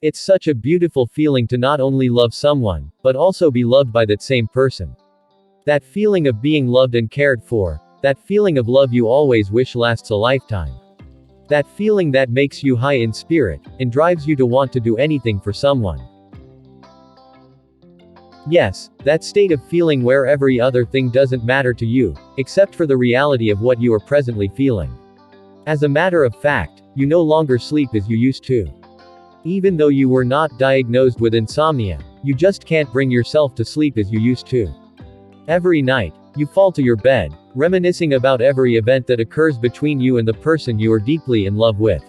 It's such a beautiful feeling to not only love someone, but also be loved by that same person. That feeling of being loved and cared for, that feeling of love you always wish lasts a lifetime. That feeling that makes you high in spirit, and drives you to want to do anything for someone. Yes, that state of feeling where every other thing doesn't matter to you, except for the reality of what you are presently feeling. As a matter of fact, you no longer sleep as you used to. Even though you were not diagnosed with insomnia, you just can't bring yourself to sleep as you used to. Every night, you fall to your bed, reminiscing about every event that occurs between you and the person you are deeply in love with.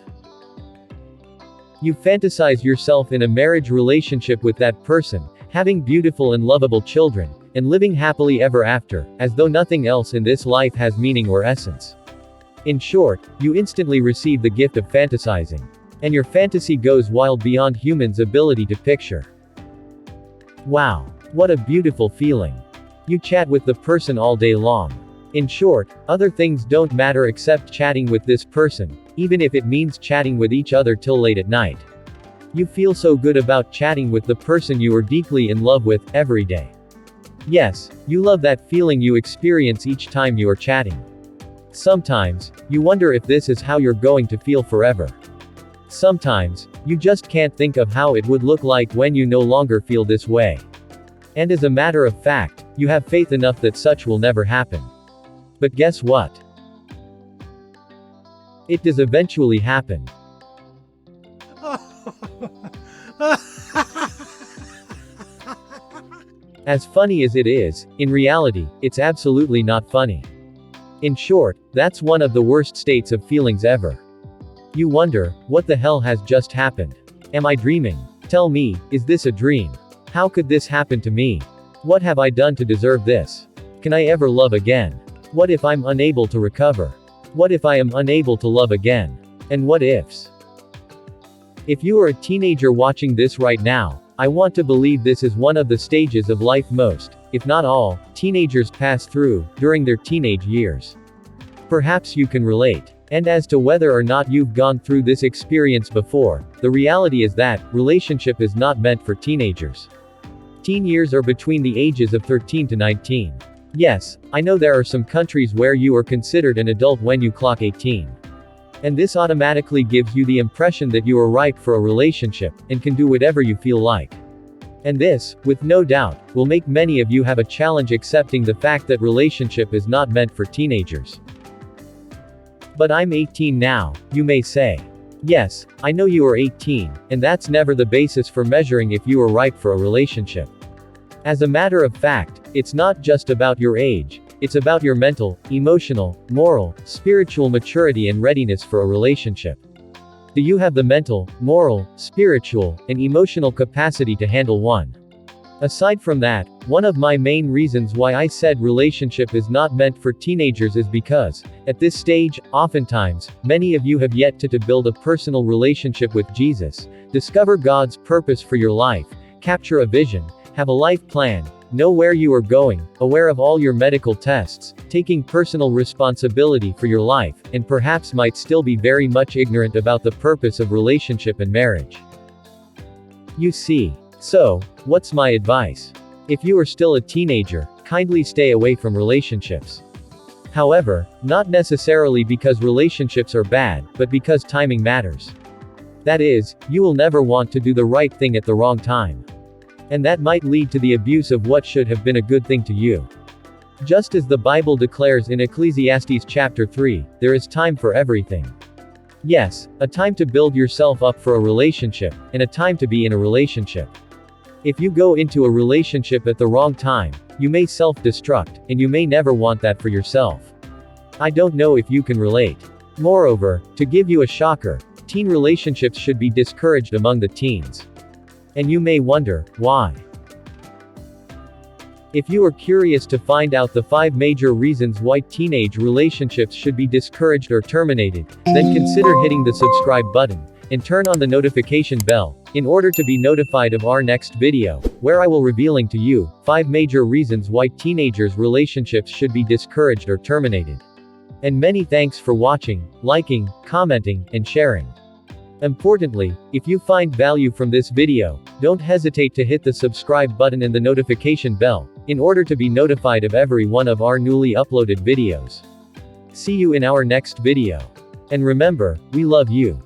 You fantasize yourself in a marriage relationship with that person, having beautiful and lovable children, and living happily ever after, as though nothing else in this life has meaning or essence. In short, you instantly receive the gift of fantasizing. And your fantasy goes wild beyond humans' ability to picture. Wow. What a beautiful feeling. You chat with the person all day long. In short, other things don't matter except chatting with this person, even if it means chatting with each other till late at night. You feel so good about chatting with the person you are deeply in love with, every day. Yes, you love that feeling you experience each time you are chatting. Sometimes, you wonder if this is how you're going to feel forever. Sometimes, you just can't think of how it would look like when you no longer feel this way. And as a matter of fact, you have faith enough that such will never happen. But guess what? It does eventually happen. As funny as it is, in reality, it's absolutely not funny. In short, that's one of the worst states of feelings ever. You wonder, what the hell has just happened? Am I dreaming? Tell me, is this a dream? How could this happen to me? What have I done to deserve this? Can I ever love again? What if I'm unable to recover? What if I am unable to love again? And what ifs? If you are a teenager watching this right now, I want to believe this is one of the stages of life most, if not all, teenagers pass through, during their teenage years. Perhaps you can relate. And as to whether or not you've gone through this experience before, the reality is that, relationship is not meant for teenagers. Teen years are between the ages of 13 to 19. Yes, I know there are some countries where you are considered an adult when you clock 18. And this automatically gives you the impression that you are ripe for a relationship, and can do whatever you feel like. And this, with no doubt, will make many of you have a challenge accepting the fact that relationship is not meant for teenagers. But I'm 18 now, you may say. Yes, I know you are 18, and that's never the basis for measuring if you are ripe for a relationship. As a matter of fact, it's not just about your age, it's about your mental, emotional, moral, spiritual maturity and readiness for a relationship. Do you have the mental, moral, spiritual, and emotional capacity to handle one? Aside from that, one of my main reasons why I said relationship is not meant for teenagers is because, at this stage, oftentimes, many of you have yet to build a personal relationship with Jesus, discover God's purpose for your life, capture a vision, have a life plan, know where you are going, aware of all your medical tests, taking personal responsibility for your life, and perhaps might still be very much ignorant about the purpose of relationship and marriage. You see. So, what's my advice? If you are still a teenager, kindly stay away from relationships. However, not necessarily because relationships are bad, but because timing matters. That is, you will never want to do the right thing at the wrong time. And that might lead to the abuse of what should have been a good thing to you. Just as the Bible declares in Ecclesiastes chapter 3, there is time for everything. Yes, a time to build yourself up for a relationship, and a time to be in a relationship. If you go into a relationship at the wrong time, you may self-destruct, and you may never want that for yourself. I don't know if you can relate. Moreover, to give you a shocker, teen relationships should be discouraged among the teens. And you may wonder, why? If you are curious to find out the 5 major reasons why teenage relationships should be discouraged or terminated, then consider hitting the subscribe button, and turn on the notification bell, in order to be notified of our next video, where I will revealing to you, 5 major reasons why teenagers' relationships should be discouraged or terminated. And many thanks for watching, liking, commenting, and sharing. Importantly, if you find value from this video, don't hesitate to hit the subscribe button and the notification bell, in order to be notified of every one of our newly uploaded videos. See you in our next video. And remember, we love you.